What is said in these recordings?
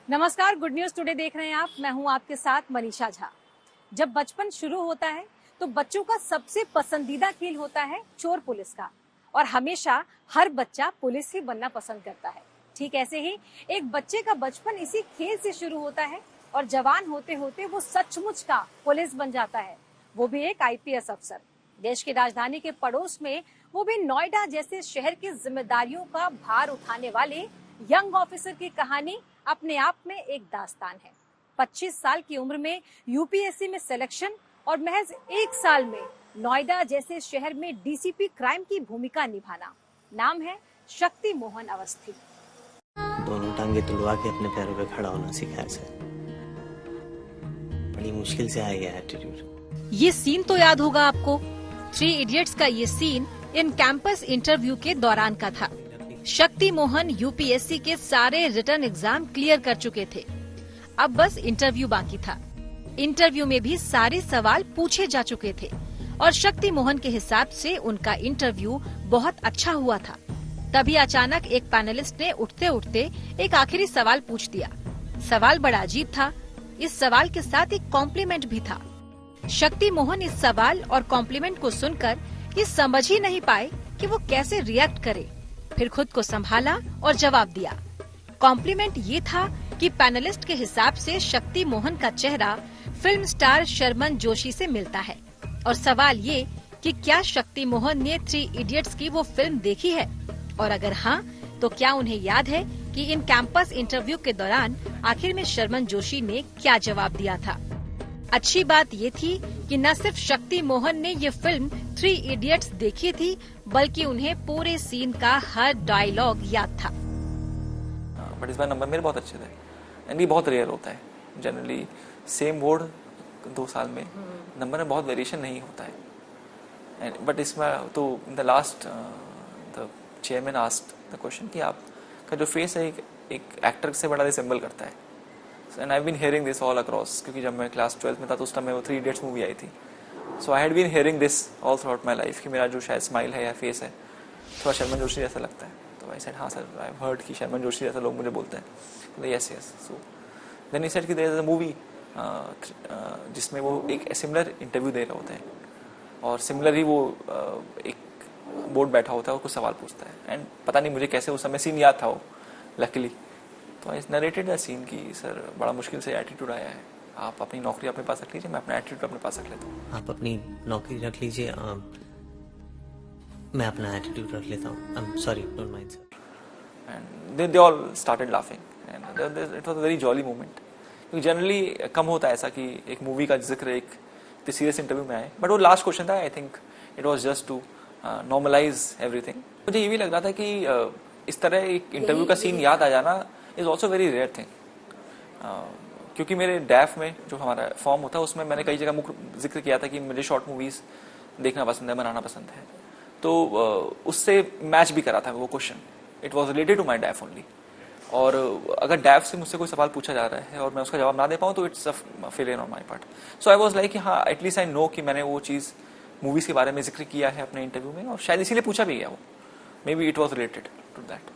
नमस्कार, good news today देख रहे हैं आप। मैं हूं आपके साथ मनीषा झा। जब बचपन शुरू होता है तो बच्चों का सबसे पसंदीदा खेल होता है चोर पुलिस का, और हमेशा हर बच्चा पुलिस ही बनना पसंद करता है। ठीक ऐसे ही एक बच्चे का बचपन इसी खेल से शुरू होता है और जवान होते होते वो सचमुच का पुलिस बन जाता है, वो भी एक आईपीएस अफसर। देश की राजधानी के पड़ोस में, वो भी नोएडा जैसे शहर की जिम्मेदारियों का भार उठाने वाले यंग ऑफिसर की कहानी अपने आप में एक दास्तान है। 25 साल की उम्र में यूपीएससी में सिलेक्शन और महज 1 साल में नोएडा जैसे शहर में डीसीपी क्राइम की भूमिका निभाना। नाम है शक्ति मोहन अवस्थी। दोनों टांगे तुड़वा के अपने पैरों पे खड़ा होना सिखाया सर। बड़ी मुश्किल से आया है एटीट्यूड। ये सीन तो याद होगा आपको। 3 इडियट्स का ये सीन इन कैंपस इंटरव्यू के दौरान का था। शक्ति मोहन यूपीएससी के सारे रिटर्न एग्जाम क्लियर कर चुके थे, अब बस इंटरव्यू बाकी था। इंटरव्यू में भी सारे सवाल पूछे जा चुके थे और शक्ति मोहन के हिसाब से उनका इंटरव्यू बहुत अच्छा हुआ था। तभी अचानक एक पैनलिस्ट ने उठते उठते एक आखिरी सवाल पूछ दिया। सवाल बड़ा अजीब था। इस सवाल के साथ एक कॉम्प्लीमेंट भी था। शक्ति मोहन इस सवाल और कॉम्प्लीमेंट को सुनकर ये समझ ही नहीं पाए कि वो कैसे रिएक्ट करे। फिर खुद को संभाला और जवाब दिया। कॉम्प्लीमेंट ये था कि पैनलिस्ट के हिसाब से शक्ति मोहन का चेहरा फिल्म स्टार शर्मन जोशी से मिलता है, और सवाल ये कि क्या शक्ति मोहन ने 3 इडियट्स की वो फिल्म देखी है, और अगर हाँ तो क्या उन्हें याद है कि इन कैंपस इंटरव्यू के दौरान आखिर में शर्मन जोशी ने क्या जवाब दिया था। अच्छी बात ये थी कि न सिर्फ शक्ति मोहन ने ये फिल्म 3 इडियट्स देखी थी, बल्कि उन्हें पूरे सीन का हर डायलॉग याद था। बट इस बार नंबर मेरे बहुत अच्छे थे, एंड ये बहुत रेयर होता है। जनरली सेम बोर्ड 2 साल में नंबर में बहुत वेरिएशन नहीं होता है। बट इसमें तो the last the chairman asked the question कि आपका जो फेस है एक एक्टर से बड़ा रिसेंबल करता है। And I been hearing this all across, क्योंकि जब मैं क्लास 12 में था तो उस टाइम में वो 3 इडियट्स मूवी आई थी। So I had been hearing this all throughout my life कि मेरा जो शायद स्माइल है या फेस है थोड़ा शर्मन जोशी जैसा लगता है। तो आई सेड हाँ सर, आई हैव हर्ड कि शर्मन जोशी जैसा लोग मुझे बोलते हैं। तो yes yes. So then he said कि देयर इज अ मूवी जिसमें वो एक सिमिलर इंटरव्यू दे रहा होता है, और सिमिलर ही वो एक बोर्ड बैठा होता है और कुछ सवाल पूछता है। एंड पता नहीं मुझे कैसे उस समय सीन याद था वो, लकीली। तो आई नरेटेड द सीन कि सर बड़ा मुश्किल से एटीट्यूड आया है, आप अपनी नौकरी अपने पास रख लीजिए, मैं अपना एटीट्यूड अपने पास रख लेता हूँ। आप अपनी नौकरी रख लीजिए, मैं अपना एटीट्यूड रख लेता हूँ। I am sorry, don't mind sir. And they all started laughing and it was a very jolly moment. क्योंकि जनरली कम होता है ऐसा कि एक मूवी का जिक्र एक सीरियस इंटरव्यू में आए। बट वो लास्ट क्वेश्चन था, I think it was just to normalise everything. मुझे ये भी लग रहा था कि इस तरह एक इंटरव्यू का सीन याद आ जाना is also very rare thing. क्योंकि मेरे डैफ में जो हमारा फॉर्म होता है उसमें मैंने कई जगह मुख्य जिक्र किया था कि मुझे शॉर्ट मूवीज देखना पसंद है, बनाना पसंद है। तो उससे मैच भी करा था वो question. It was related to my DAF only. और अगर डैफ से मुझसे कोई सवाल पूछा जा रहा है और मैं उसका जवाब ना दे पाऊँ तो it's a failure on my part. So I was like कि हाँ, एटलीस्ट आई नो कि मैंने वो चीज़ मूवीज के बारे में जिक्र किया है अपने इंटरव्यू में, और शायद इसीलिए पूछा भी गया वो। Maybe it was related to that.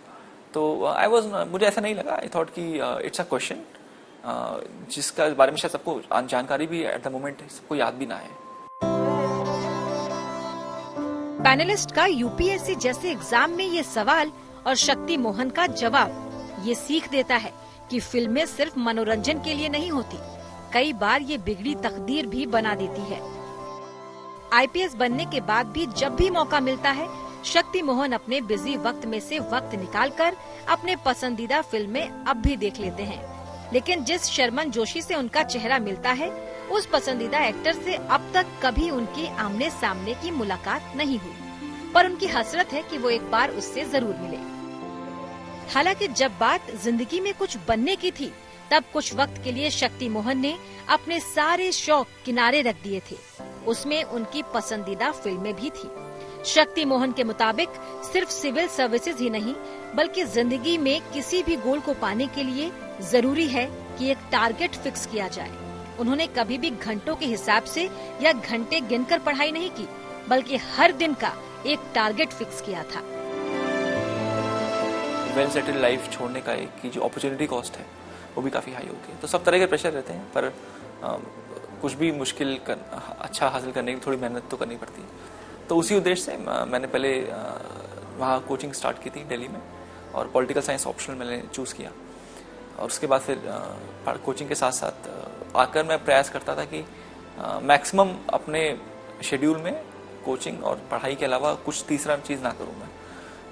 तो आई वॉज, मुझे ऐसा नहीं लगा। आई थॉट कि इट्स अ क्वेश्चन जिसका बारे में शायद सबको जानकारी भी एट द मोमेंट सबको याद भी ना है। पैनलिस्ट का यूपीएससी जैसे एग्जाम में ये सवाल और शक्ति मोहन का जवाब ये सीख देता है कि फिल्में सिर्फ मनोरंजन के लिए नहीं होती, कई बार ये बिगड़ी तकदीर भी बना देती है। आईपीएस बनने के बाद भी जब भी मौका मिलता है, शक्ति मोहन अपने बिजी वक्त में से वक्त निकालकर अपने पसंदीदा फिल्में अब भी देख लेते हैं। लेकिन जिस शर्मन जोशी से उनका चेहरा मिलता है, उस पसंदीदा एक्टर से अब तक कभी उनकी आमने सामने की मुलाकात नहीं हुई, पर उनकी हसरत है कि वो एक बार उससे जरूर मिले। हालांकि जब बात जिंदगी में कुछ बनने की थी, तब कुछ वक्त के लिए शक्ति मोहन ने अपने सारे शौक किनारे रख दिए थे। उसमें उनकी पसंदीदा फिल्में भी थी। शक्ति मोहन के मुताबिक सिर्फ सिविल सर्विसेज ही नहीं, बल्कि जिंदगी में किसी भी गोल को पाने के लिए जरूरी है कि एक टारगेट फिक्स किया जाए। उन्होंने कभी भी घंटों के हिसाब से या घंटे गिनकर पढ़ाई नहीं की, बल्कि हर दिन का एक टारगेट फिक्स किया था। वेल सेटल्ड लाइफ छोड़ने का एक की जो अपॉर्चुनिटी कॉस्ट है वो भी काफ़ी हाई होती है। तो सब तरह के प्रेशर रहते हैं, पर कुछ भी मुश्किल अच्छा हासिल करने की थोड़ी मेहनत तो करनी पड़ती है। तो उसी उद्देश्य से मैंने पहले वहाँ कोचिंग स्टार्ट की थी दिल्ली में, और पॉलिटिकल साइंस ऑप्शनल मैंने चूज़ किया। और उसके बाद फिर कोचिंग के साथ साथ आकर मैं प्रयास करता था कि मैक्सिमम अपने शेड्यूल में कोचिंग और पढ़ाई के अलावा कुछ तीसरा चीज़ ना करूँ मैं।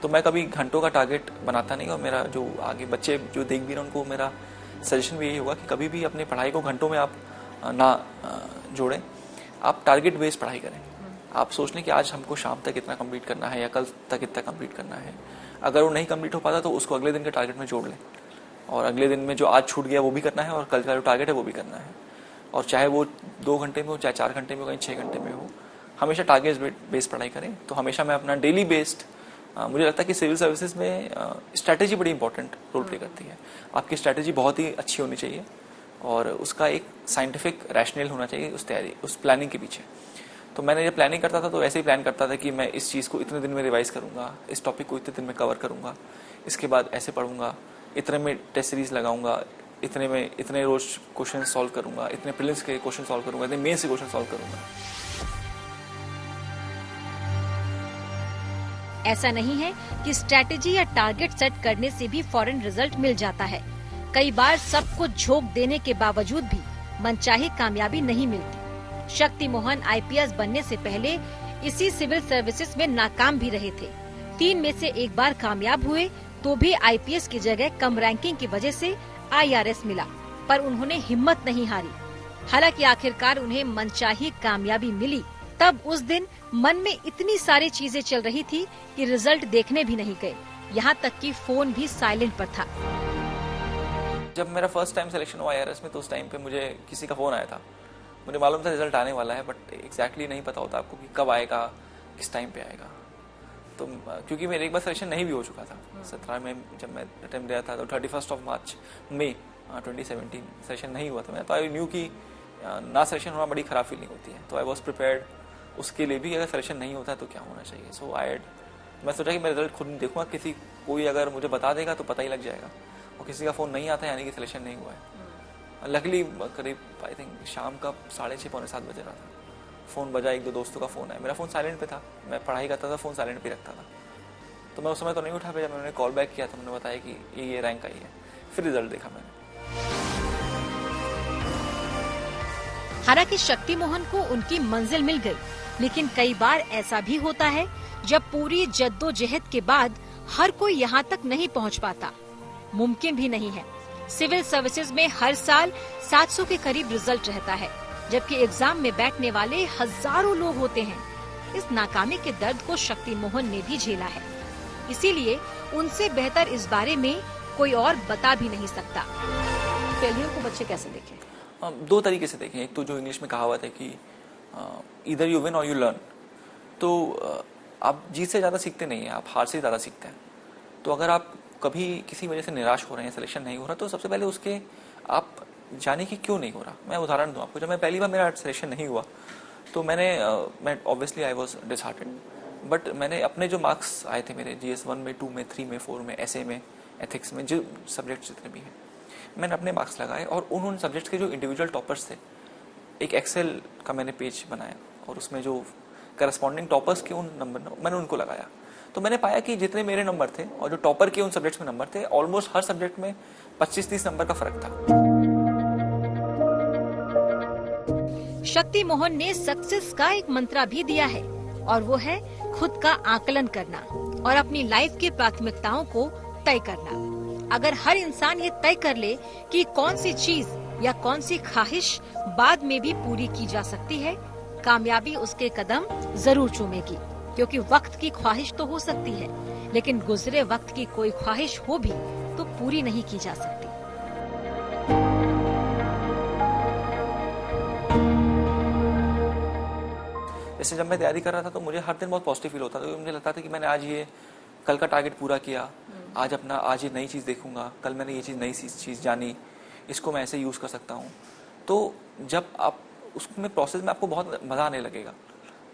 तो मैं कभी घंटों का टारगेट बनाता नहीं, और मेरा जो आगे बच्चे जो देख भी रहे उनको मेरा सजेशन भी यही होगा कि कभी भी अपनी पढ़ाई को घंटों में आप ना जोड़ें, आप टारगेट बेस्ड पढ़ाई करें। आप सोच लें कि आज हमको शाम तक इतना कंप्लीट करना है या कल तक इतना कंप्लीट करना है। अगर वो नहीं कंप्लीट हो पाता तो उसको अगले दिन के टारगेट में जोड़ लें, और अगले दिन में जो आज छूट गया वो भी करना है, और कल का जो टारगेट है वो भी करना है। और चाहे वो 2 घंटे में हो, चाहे 4 घंटे में हो, कहीं 6 घंटे में हो, हमेशा टारगेट बेस्ड पढ़ाई करें। तो हमेशा मैं अपना डेली बेस्ड, मुझे लगता है कि सिविल सर्विसेज में स्ट्रैटेजी बड़ी इंपॉर्टेंट रोल प्ले करती है। आपकी स्ट्रैटेजी बहुत ही अच्छी होनी चाहिए, और उसका एक साइंटिफिक रैशनल होना चाहिए उस तैयारी, उस प्लानिंग के पीछे। तो मैंने जब प्लानिंग करता था तो ऐसे ही प्लान करता था कि मैं इस चीज़ को इतने दिन में रिवाइज करूँगा, इस टॉपिक को इतने दिन में कवर करूँगा, इसके बाद ऐसे पढ़ूंगा, इतने में टेस्ट सीरीज लगाऊंगा, इतने में इतने रोज क्वेश्चन सॉल्व करूंगा, इतने प्रीलिम्स के क्वेश्चन सॉल्व करूंगा, इतने मेंस के क्वेश्चन सॉल्व करूंगा। ऐसा नहीं है कि स्ट्रैटेजी या टारगेट सेट करने से भी फौरन रिजल्ट मिल जाता है। कई बार सब कुछ झोंक देने के बावजूद भी मनचाही कामयाबी नहीं मिलती। शक्ति मोहन आईपीएस बनने से पहले इसी सिविल सर्विसेज में नाकाम भी रहे थे। 3 में से एक बार कामयाब हुए तो भी आईपीएस की जगह कम रैंकिंग की वजह से आईआरएस मिला, पर उन्होंने हिम्मत नहीं हारी। हालांकि आखिरकार उन्हें मनचाही कामयाबी मिली। तब उस दिन मन में इतनी सारी चीजें चल रही थी कि रिजल्ट देखने भी नहीं गए, यहाँ तक कि फोन भी साइलेंट पर था। जब मेरा फर्स्ट टाइम सिलेक्शन हुआ आईआरएस में, तो उस टाइम पे मुझे किसी का फोन आया था। मुझे मालूम था रिजल्ट आने वाला है, बट एग्जैक्टली नहीं पता होता आपको कि कब आएगा, किस टाइम पे आएगा। तो क्योंकि मेरे एक बार सिलेक्शन नहीं भी हो चुका था 17 में, जब मैं अटेम्प्ट दिया था, तो 31 मार्च मई 2017 सिलेक्शन नहीं हुआ था मैं। तो आई न्यू कि ना सिलेक्शन होना बड़ी खराब फीलिंग होती है। तो आई वॉज प्रिपेयर्ड उसके लिए भी, अगर सिलेक्शन नहीं होता है तो क्या होना चाहिए। सो मैं सोचा कि मैं रिजल्ट खुद देखूंगा, कोई अगर मुझे बता देगा तो पता ही लग जाएगा, और किसी का फोन नहीं आता यानी कि सिलेक्शन नहीं हुआ है। लकीली करीब आई थिंक शाम का 6:30 पौने 7 बजे रहा था, फ़ोन बजा, 1-2 दोस्तों का फ़ोन आया। मेरा फ़ोन साइलेंट पे था, मैं पढ़ाई करता था, फ़ोन साइलेंट पे रखता था। तो मैं उस समय तो नहीं उठा, जब मैंने कॉल बैक किया तो मैंने बताया कि ये रैंक आई है। फिर रिजल्ट देखा मैंने। हालांकि शक्ति मोहन को उनकी मंजिल मिल गई, लेकिन कई बार ऐसा भी होता है जब पूरी जद्दोजहद के बाद हर कोई यहाँ तक नहीं पहुँच पाता। मुमकिन भी नहीं है। सिविल सर्विसेज में हर साल 700 के करीब रिजल्ट रहता है, जबकि एग्जाम में बैठने वाले हजारों लोग होते हैं। इस नाकामी के दर्द को शक्ति मोहन ने भी झेला है, इसीलिए उनसे बेहतर इस बारे में कोई और बता भी नहीं सकता। फेलियर को बच्चे कैसे देखें? 2 तरीके से देखें। एक तो जो इंग्लिश में कहावत है कि इधर यू विन और यू लर्न। तो आप जीत से ज्यादा सीखते नहीं है, आप हार से ज्यादा सीखते हैं। तो अगर आप कभी किसी वजह से निराश हो रहे हैं, सिलेक्शन नहीं हो रहा, तो सबसे पहले उसके आप जाने की क्यों नहीं हो रहा। मैं उदाहरण दूं आपको, जब मैं पहली बार मेरा सिलेक्शन नहीं हुआ तो मैं obviously I was disheartened, but मैंने अपने जो मार्क्स आए थे मेरे GS 1 में, 2 में, 3 में, 4 में, ऐसे में, एथिक्स में, जो सब्जेक्ट जितने भी हैं, मैंने अपने मार्क्स लगाए, और उन सब्जेक्ट्स के जो इंडिविजुअल टॉपर्स थे, एक एक्सेल का मैंने पेज बनाया, और उसमें जो करस्पॉन्डिंग टॉपर्स के उन नंबर मैंने उनको लगाया। तो मैंने पाया कि जितने मेरे नंबर थे और जो टॉपर के उन सब्जेक्ट्स में नंबर थे, ऑलमोस्ट हर सब्जेक्ट में 25-30 नंबर का फर्क था। शक्ति मोहन ने सक्सेस का एक मंत्र भी दिया है, और वो है खुद का आकलन करना और अपनी लाइफ की प्राथमिकताओं को तय करना। अगर हर इंसान ये तय कर ले कि कौन सी चीज या कौन सी ख्वाहिश बाद में भी पूरी की जा सकती है, कामयाबी उसके कदम जरूर चूमेगी। क्योंकि वक्त की ख्वाहिश तो हो सकती है, लेकिन गुजरे वक्त की कोई ख्वाहिश हो भी तो पूरी नहीं की जा सकती। जैसे जब मैं तैयारी कर रहा था तो मुझे हर दिन बहुत पॉजिटिव फील होता था, मुझे लगता था कि मैंने आज ये कल का टारगेट पूरा किया, आज ये नई चीज़ देखूंगा, कल मैंने ये नई चीज़ जानी, इसको मैं ऐसे यूज़ कर सकता हूँ। तो जब आप उसमें प्रोसेस में आपको बहुत मज़ा आने लगेगा,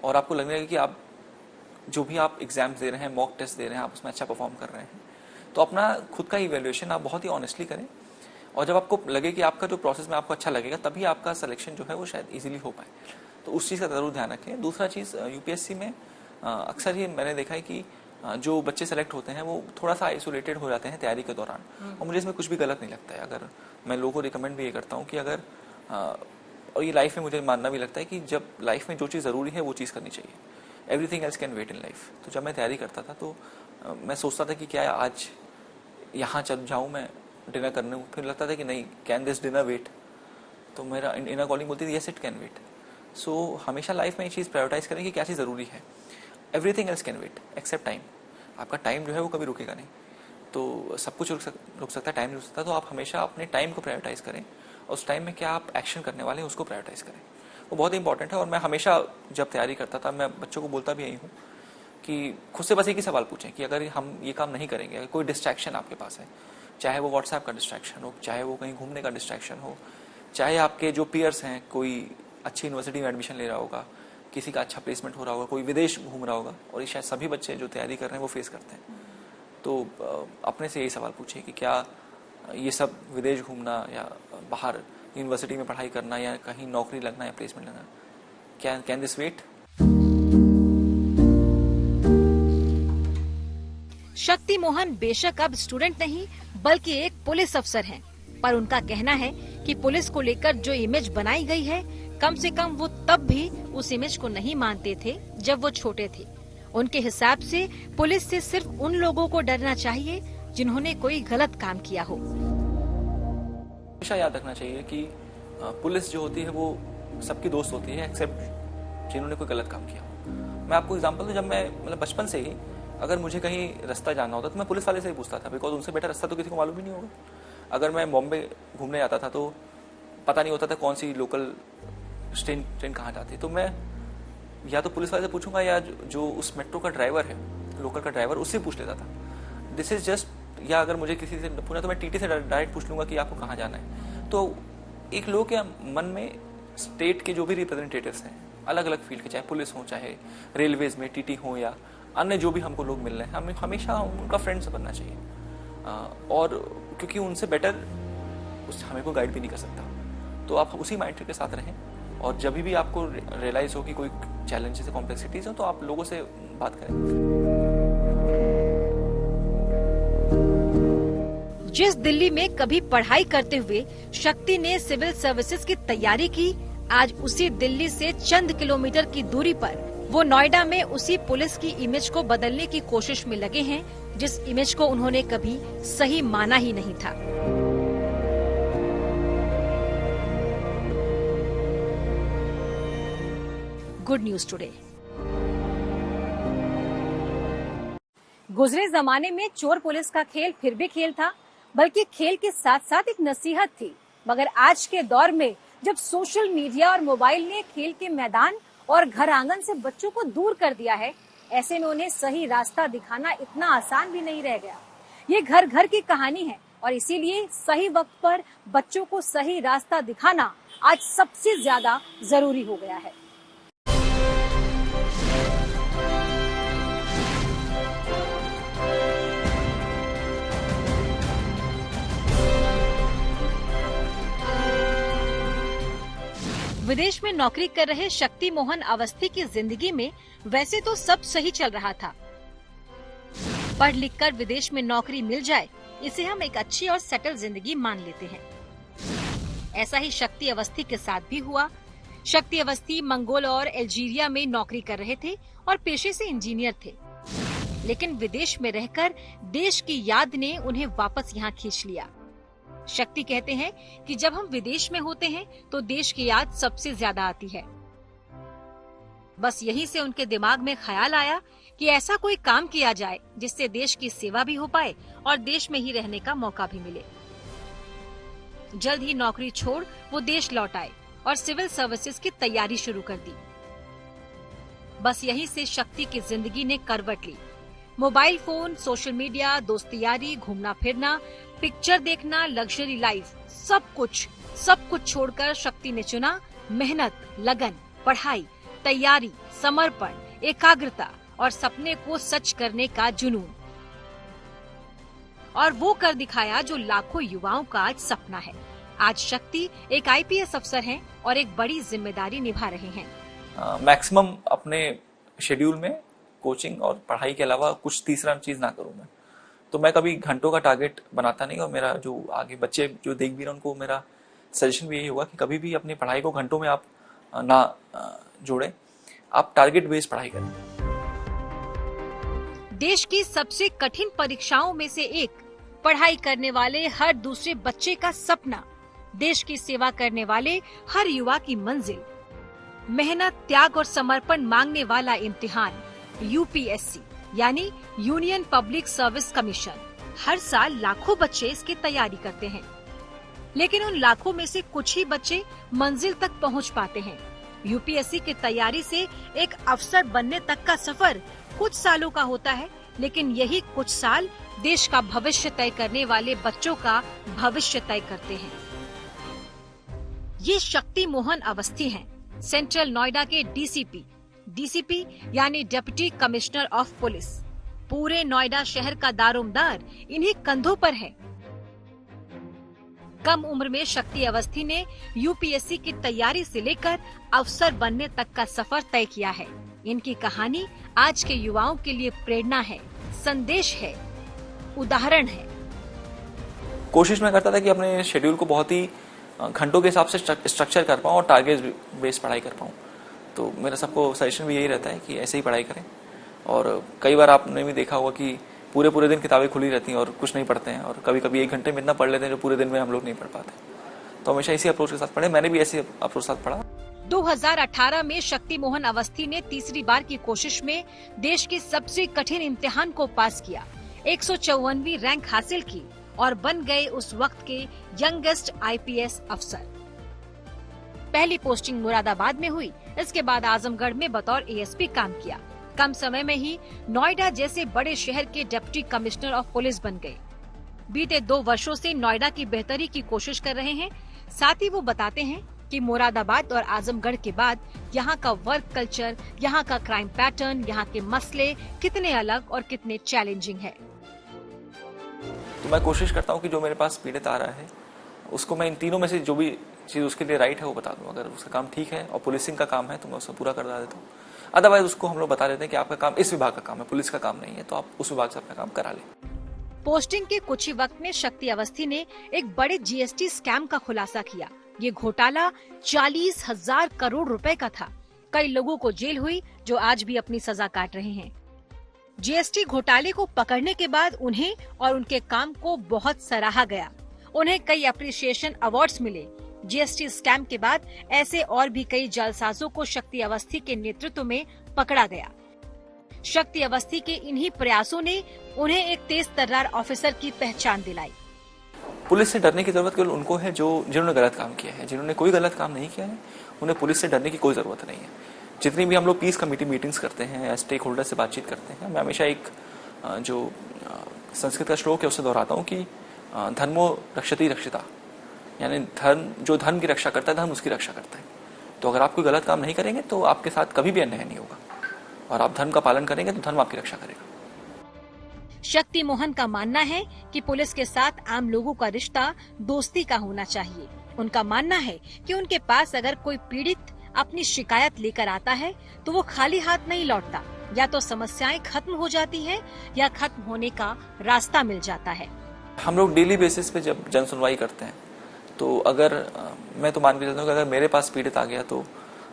और आपको लगने लगेगा कि आप जो भी आप एग्जाम्स दे रहे हैं, मॉक टेस्ट दे रहे हैं, आप उसमें अच्छा परफॉर्म कर रहे हैं। तो अपना खुद का इवैल्यूएशन आप बहुत ही ऑनेस्टली करें, और जब आपको लगे कि आपका जो प्रोसेस में आपको अच्छा लगेगा, तभी आपका सिलेक्शन जो है वो शायद इजीली हो पाए। तो उस चीज़ का ज़रूर ध्यान रखें। दूसरा चीज़, यूपीएससी में अक्सर ही मैंने देखा है कि जो बच्चे सेलेक्ट होते हैं वो थोड़ा सा आइसोलेटेड हो जाते हैं तैयारी के दौरान, और मुझे इसमें कुछ भी गलत नहीं लगता है। अगर मैं लोगों को रिकमेंड भी ये करता हूँ कि अगर और ये लाइफ में मुझे मानना भी लगता है कि जब लाइफ में जो चीज़ ज़रूरी है वो चीज़ करनी चाहिए, everything else can wait in life. तो जब मैं तैयारी करता था तो मैं सोचता था कि क्या आज यहाँ चल जाऊँ मैं डिनर करने, फिर लगता था कि नहीं, कैन दिस डिनर वेट, तो मेरा इनर कॉलिंग बोलती थी यस इट कैन वेट। सो हमेशा लाइफ में ये चीज़ प्रायोरिटाइज करें कि क्या चीज़ ज़रूरी है। Everything else can wait except time. आपका टाइम जो है वो कभी रुकेगा नहीं, तो सब कुछ रुक सकता है, टाइम नहीं रुक सकता। तो आप हमेशा अपने टाइम को प्रायोरिटाइज करें, और उस टाइम में क्या आप एक्शन करने वाले हैं उसको प्रायोरिटाइज करें, वो बहुत इंपॉर्टेंट है। और मैं हमेशा जब तैयारी करता था, मैं बच्चों को बोलता भी यही हूँ कि खुद से बस एक ही सवाल पूछें कि अगर हम ये काम नहीं करेंगे, अगर कोई डिस्ट्रैक्शन आपके पास है, चाहे वो व्हाट्सएप का डिस्ट्रैक्शन हो, चाहे वो कहीं घूमने का डिस्ट्रैक्शन हो, चाहे आपके जो पीयर्स हैं, कोई अच्छी यूनिवर्सिटी में एडमिशन ले रहा होगा, किसी का अच्छा प्लेसमेंट हो रहा होगा, कोई विदेश घूम रहा होगा, और ये शायद सभी बच्चे जो तैयारी कर रहे हैं वो फेस करते हैं। तो अपने से यही सवाल पूछिए कि क्या ये सब विदेश घूमना या बाहर यूनिवर्सिटी में पढ़ाई करना या कहीं नौकरी लगना या प्लेसमेंट लगना, can this wait? Shakti Mohan बेशक अब स्टूडेंट नहीं बल्कि एक पुलिस अफसर हैं, पर उनका कहना है कि पुलिस को लेकर जो इमेज बनाई गई है, कम से कम वो तब भी उस इमेज को नहीं मानते थे जब वो छोटे थे। उनके हिसाब से पुलिस से सिर्फ उन लोगों को डरना चाहिए जिन्होंने कोई गलत काम किया हो। हमेशा याद रखना चाहिए कि पुलिस जो होती है वो सबकी दोस्त होती है एक्सेप्ट जिन्होंने कोई गलत काम किया हो। मैं आपको एग्जांपल दूं, जब मैं मतलब बचपन से ही अगर मुझे कहीं रास्ता जाना होता तो मैं पुलिस वाले से ही पूछता था, बिकॉज उनसे बेटर रास्ता तो किसी को मालूम ही नहीं होगा। अगर मैं बॉम्बे घूमने जाता था तो पता नहीं होता था कौन सी लोकल ट्रेन कहाँ जाती, तो मैं या तो पुलिस वाले से पूछूंगा या जो उस मेट्रो का ड्राइवर है, लोकल का ड्राइवर, उससे पूछ लेता था। दिस इज जस्ट, या अगर मुझे किसी से पूछना तो मैं टीटी से डायरेक्ट पूछ लूंगा कि आपको कहाँ जाना है। तो एक लोग के मन में स्टेट के जो भी रिप्रेजेंटेटिव्स हैं, अलग अलग फील्ड के, चाहे पुलिस हो, चाहे रेलवेज में टीटी हो, या अन्य जो भी हमको लोग मिल रहे हैं, हमें हमेशा उनका फ्रेंड्स बनना चाहिए। और क्योंकि उनसे बेटर हमें को गाइड भी नहीं कर सकता, तो आप उसी माइंडसेट के साथ रहें। और जब भी आपको रियलाइज हो कि कोई चैलेंजेस, कॉम्प्लेक्सिटीज हो, तो आप लोगों से बात करें। जिस दिल्ली में कभी पढ़ाई करते हुए शक्ति ने सिविल सर्विसेज की तैयारी की, आज उसी दिल्ली से चंद किलोमीटर की दूरी पर वो नोएडा में उसी पुलिस की इमेज को बदलने की कोशिश में लगे हैं, जिस इमेज को उन्होंने कभी सही माना ही नहीं था। Good news today. गुजरे जमाने में चोर पुलिस का खेल फिर भी खेल था, बल्कि खेल के साथ साथ एक नसीहत थी। मगर आज के दौर में जब सोशल मीडिया और मोबाइल ने खेल के मैदान और घर आंगन से बच्चों को दूर कर दिया है, ऐसे में उन्हें सही रास्ता दिखाना इतना आसान भी नहीं रह गया। ये घर घर की कहानी है, और इसीलिए सही वक्त पर बच्चों को सही रास्ता दिखाना आज सबसे ज्यादा जरूरी हो गया है। विदेश में नौकरी कर रहे शक्ति मोहन अवस्थी की जिंदगी में वैसे तो सब सही चल रहा था। पढ़ लिख कर विदेश में नौकरी मिल जाए, इसे हम एक अच्छी और सेटल जिंदगी मान लेते हैं। ऐसा ही शक्ति अवस्थी के साथ भी हुआ। शक्ति अवस्थी मंगोल और अल्जीरिया में नौकरी कर रहे थे और पेशे से इंजीनियर थे, लेकिन विदेश में रहकर देश की याद ने उन्हें वापस यहाँ खींच लिया। शक्ति कहते हैं कि जब हम विदेश में होते हैं तो देश की याद सबसे ज्यादा आती है। बस यहीं से उनके दिमाग में ख्याल आया कि ऐसा कोई काम किया जाए जिससे देश की सेवा भी हो पाए और देश में ही रहने का मौका भी मिले। जल्द ही नौकरी छोड़ वो देश लौट आए और सिविल सर्विसेज की तैयारी शुरू कर दी। बस यहीं से शक्ति की जिंदगी ने करवट ली। मोबाइल फोन, सोशल मीडिया, दोस्ती यारी, घूमना फिरना, पिक्चर देखना, लग्जरी लाइफ, सब कुछ छोड़कर शक्ति ने चुना मेहनत, लगन, पढ़ाई, तैयारी, समर्पण, एकाग्रता और सपने को सच करने का जुनून। और वो कर दिखाया जो लाखों युवाओं का आज सपना है। आज शक्ति एक IPS अफसर हैं और एक बड़ी जिम्मेदारी निभा रहे हैं। मैक्सिमम अपने शेड्यूल में कोचिंग और पढ़ाई के अलावा कुछ तीसरा चीज ना करूं मैं, तो मैं कभी घंटों का टारगेट बनाता नहीं। और मेरा जो आगे बच्चे जो देख भी रहे हैं उनको मेरा सजेशन भी यही होगा कि कभी भी अपनी पढ़ाई को घंटों में आप ना जोड़ें, आप टारगेट बेस्ड पढ़ाई करें। देश की सबसे कठिन परीक्षाओं में से एक, पढ़ाई करने वाले हर दूसरे बच्चे का सपना, देश की सेवा करने वाले हर युवा की मंजिल, मेहनत, त्याग और समर्पण मांगने वाला इम्तिहान UPSC यानी यूनियन पब्लिक सर्विस कमीशन। हर साल लाखों बच्चे इसकी तैयारी करते हैं, लेकिन उन लाखों में से कुछ ही बच्चे मंजिल तक पहुंच पाते हैं। UPSC की तैयारी से एक अफसर बनने तक का सफर कुछ सालों का होता है, लेकिन यही कुछ साल देश का भविष्य तय करने वाले बच्चों का भविष्य तय करते हैं। ये शक्ति मोहन अवस्थी हैं, सेंट्रल नोएडा के DCP यानी डिप्टी कमिश्नर ऑफ पुलिस। पूरे नोएडा शहर का दारोमदार इन्हीं कंधों पर है। कम उम्र में शक्ति अवस्थी ने UPSC की तैयारी से लेकर अफसर बनने तक का सफर तय किया है। इनकी कहानी आज के युवाओं के लिए प्रेरणा है, संदेश है, उदाहरण है। कोशिश मैं करता था कि अपने शेड्यूल को बहुत ही घंटों के हिसाब से स्ट्रक्चर कर पाऊँ और टारगेट बेस्ड पढ़ाई कर पाऊँ। तो मेरा सबको सजेशन भी यही रहता है कि ऐसे ही पढ़ाई करें। और कई बार आपने भी देखा होगा कि पूरे दिन किताबें खुली रहती हैं और कुछ नहीं पढ़ते हैं, और कभी कभी 1 घंटे में इतना पढ़ लेते हैं जो पूरे दिन में हम लोग नहीं पढ़ पाते। तो हमेशा इसी अप्रोच के साथ पढ़े। मैंने भी ऐसे अप्रोच के साथ पढ़ा। 2018 में शक्ति मोहन अवस्थी ने तीसरी बार की कोशिश में देश के सबसे कठिन इम्तिहान को पास किया, 154वीं रैंक हासिल की और बन गए उस वक्त के यंगेस्ट IPS अफसर। पहली पोस्टिंग मुरादाबाद में हुई, इसके बाद आजमगढ़ में बतौर ASP काम किया। कम समय में ही नोएडा जैसे बड़े शहर के डिप्टी कमिश्नर ऑफ पुलिस बन गए। बीते 2 वर्षों से नोएडा की बेहतरी की कोशिश कर रहे हैं। साथ ही वो बताते हैं कि मुरादाबाद और आजमगढ़ के बाद यहाँ का वर्क कल्चर, यहाँ का क्राइम पैटर्न, यहाँ के मसले कितने अलग और कितने चैलेंजिंग है। तो मैं कोशिश करता हूँ कि जो मेरे पास पीड़ित आ रहा है उसको मैं इन तीनों में से जो भी चीज उसके लिए राइट है वो बता दूं। अगर उसका काम ठीक है और पुलिसिंग का काम है तो मैं उसको पूरा करवा देता हूँ। अदरवाइज उसको हम लोग बता देते हैं कि आपका काम इस विभाग का काम है, पुलिस का काम नहीं है, तो आप उस विभाग से अपना काम करा लें। पोस्टिंग के कुछ ही वक्त में शक्ति अवस्थी ने एक बड़े GST स्कैम का खुलासा किया। ये घोटाला 40,000 करोड़ रुपए का था। कई लोगों को जेल हुई जो आज भी अपनी सजा काट रहे हैं। GST घोटाले को पकड़ने के बाद उन्हें और उनके काम को बहुत सराहा गया। उन्हें कई अप्रिसिएशन अवार्ड्स मिले। GST स्कैम के बाद ऐसे और भी कई जालसाजों को शक्ति अवस्थी के नेतृत्व में पकड़ा गया। शक्ति अवस्थी के इन्हीं प्रयासों ने उन्हें एक तेज तर्रार ऑफिसर की पहचान दिलाई। पुलिस से डरने की जरूरत केवल उनको है जिन्होंने गलत काम किया है। जिन्होंने कोई गलत काम नहीं किया है उन्हें पुलिस से डरने की कोई जरूरत नहीं है। जितनी भी हम लोग पीस कमेटी मीटिंग्स करते हैं या स्टेक होल्डर से बातचीत करते हैं, मैं हमेशा एक जो संस्कृत का श्लोक है उससे दोहराता हूँ कि धर्मो रक्षति रक्षिता, यानी जो धर्म की रक्षा करता है धर्म उसकी रक्षा करता है। तो अगर आप कोई गलत काम नहीं करेंगे तो आपके साथ कभी भी अन्याय नहीं होगा, और आप धर्म का पालन करेंगे तो धर्म आपकी रक्षा करेगा। शक्ति मोहन का मानना है कि पुलिस के साथ आम लोगों का रिश्ता दोस्ती का होना चाहिए। उनका मानना है कि उनके पास अगर कोई पीड़ित अपनी शिकायत लेकर आता है तो वो खाली हाथ नहीं लौटता। या तो समस्याएं खत्म हो जाती हैं या खत्म होने का रास्ता मिल जाता है। हम लोग डेली बेसिस पे जब जन सुनवाई करते हैं तो अगर मैं तो मान के चलता हूँ कि अगर मेरे पास पीड़ित आ गया तो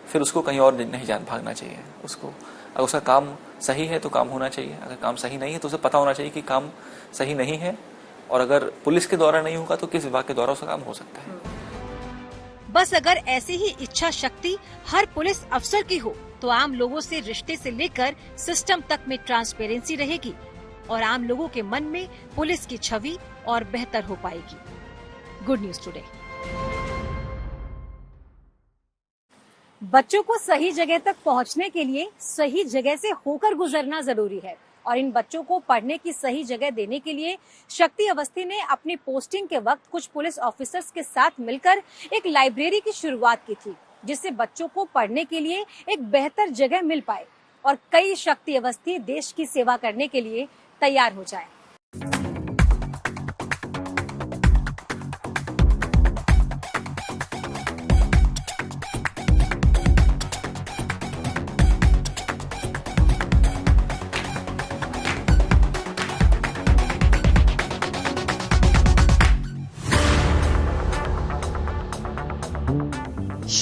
फिर उसको कहीं और नहीं जान भागना चाहिए। उसको अगर उसका काम सही है तो काम होना चाहिए, अगर काम सही नहीं है तो उसे पता होना चाहिए कि काम सही नहीं है, और अगर पुलिस के द्वारा नहीं होगा तो किस विभाग के द्वारा उसका काम हो सकता है। बस अगर ऐसी ही इच्छा शक्ति हर पुलिस अफसर की हो तो आम लोगों से रिश्ते से लेकर सिस्टम तक में ट्रांसपेरेंसी रहेगी और आम लोगों के मन में पुलिस की छवि और बेहतर हो पाएगी। Good news today. बच्चों को सही जगह तक पहुंचने के लिए सही जगह से होकर गुजरना जरूरी है, और इन बच्चों को पढ़ने की सही जगह देने के लिए शक्ति अवस्थी ने अपनी पोस्टिंग के वक्त कुछ पुलिस ऑफिसर्स के साथ मिलकर एक लाइब्रेरी की शुरुआत की थी, जिससे बच्चों को पढ़ने के लिए एक बेहतर जगह मिल पाए और कई शक्ति अवस्थी देश की सेवा करने के लिए तैयार हो जाए।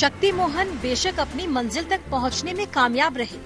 शक्ति मोहन बेशक अपनी मंजिल तक पहुंचने में कामयाब रहे,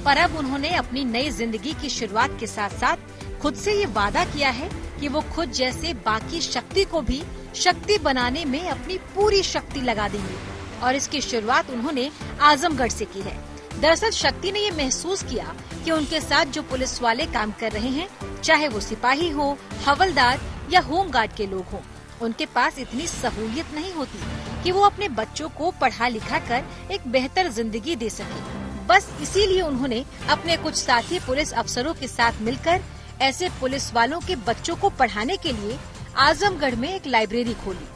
पर अब उन्होंने अपनी नई जिंदगी की शुरुआत के साथ साथ खुद से ये वादा किया है कि वो खुद जैसे बाकी शक्ति को भी शक्ति बनाने में अपनी पूरी शक्ति लगा देंगे। और इसकी शुरुआत उन्होंने आजमगढ़ से की है। दरअसल शक्ति ने ये महसूस किया कि उनके साथ जो पुलिस वाले काम कर रहे हैं, चाहे वो सिपाही हो, हवलदार या होमगार्ड के लोग हों, उनके पास इतनी सहूलियत नहीं होती कि वो अपने बच्चों को पढ़ा लिखा कर एक बेहतर जिंदगी दे सके। बस इसीलिए उन्होंने अपने कुछ साथी पुलिस अफसरों के साथ मिलकर ऐसे पुलिस वालों के बच्चों को पढ़ाने के लिए आजमगढ़ में एक लाइब्रेरी खोली।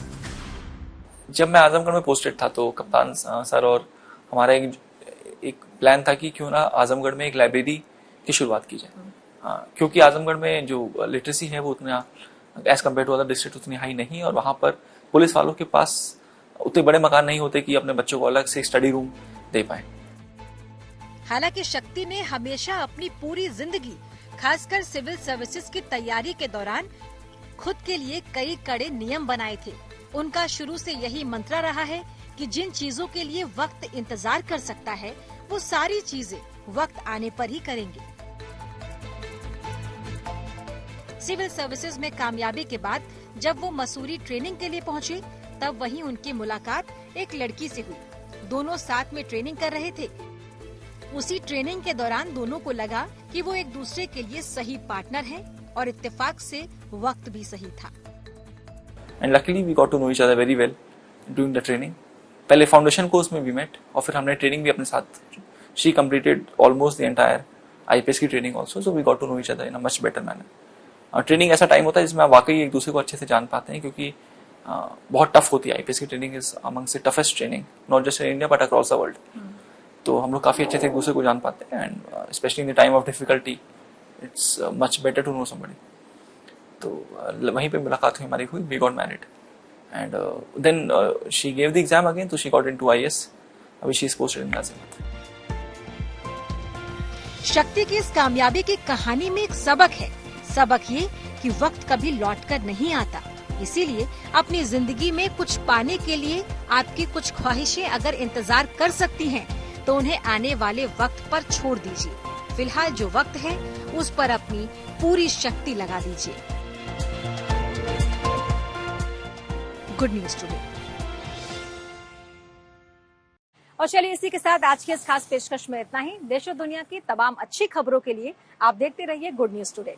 जब मैं आजमगढ़ में पोस्टेड था तो कप्तान सर और हमारा एक प्लान था कि क्यों ना आजमगढ़ में एक लाइब्रेरी की शुरुआत की जाए। हाँ, क्योंकि आजमगढ़ में जो लिटरेसी है वो उतना as compare to other district उतनी हाई नहीं, और वहाँ पर पुलिस वालों के पास उतने बड़े मकान नहीं होते कि अपने बच्चों को अलग से स्टडी रूम दे पाए। हालांकि शक्ति ने हमेशा अपनी पूरी जिंदगी, खासकर सिविल सर्विसेज की तैयारी के दौरान, खुद के लिए कई कड़े नियम बनाए थे। उनका शुरू से यही मंत्र रहा है कि जिन चीजों के लिए वक्त इंतजार कर सकता है, वो सारी चीजें वक्त आने पर ही करेंगे। सिविल सर्विसेज में कामयाबी के बाद जब वो मसूरी ट्रेनिंग के लिए पहुंचे, तब वहीं उनकी मुलाकात एक लड़की से हुई। दोनों साथ में ट्रेनिंग कर रहे थे। उसी ट्रेनिंग के दौरान दोनों को लगा कि वो एक दूसरे के लिए सही पार्टनर हैं, और इत्तेफाक से वक्त भी सही था। And luckily we got to know each other very well during the training. पहले फाउंडेशन कोर्स में वी मेट और फिर हमने ट्रेनिंग भी अपने साथ, she completed almost the entire IPS की training also, so we got to know each other in a much better manner. Training ऐसा टाइम होता है जिसमें आप वाकई एक दूसरे को अच्छे से जान पाते हैं, क्योंकि बहुत टफ होती है। आईपीएस की ट्रेनिंग इज अमंग से toughest training, not just in India but across the world. तो हम लोग काफी अच्छे से एक दूसरे को जान पाते हैं, and specially in the time of difficulty it's much better to know somebody. तो वहीं पे मुलाकात हुई, we got married, and then she gave the exam again, तो शी गॉट इनटू आईएएस। अभी she is posted in Ghaziabad. शक्ति की इस कामयाबी की कहानी में एक सबक है। सबक ये कि वक्त कभी लौटकर नहीं आता। इसीलिए अपनी जिंदगी में कुछ पाने के लिए आपकी कुछ ख्वाहिशें अगर इंतजार कर सकती हैं, तो उन्हें आने वाले वक्त पर छोड़ दीजिए। फिलहाल जो वक्त है उस पर अपनी पूरी शक्ति लगा दीजिए। Good news today. और चलिए इसी के साथ आज के इस खास पेशकश में इतना ही। देश और दुनिया की तमाम अच्छी खबरों के लिए आप देखते रहिए गुड न्यूज टुडे।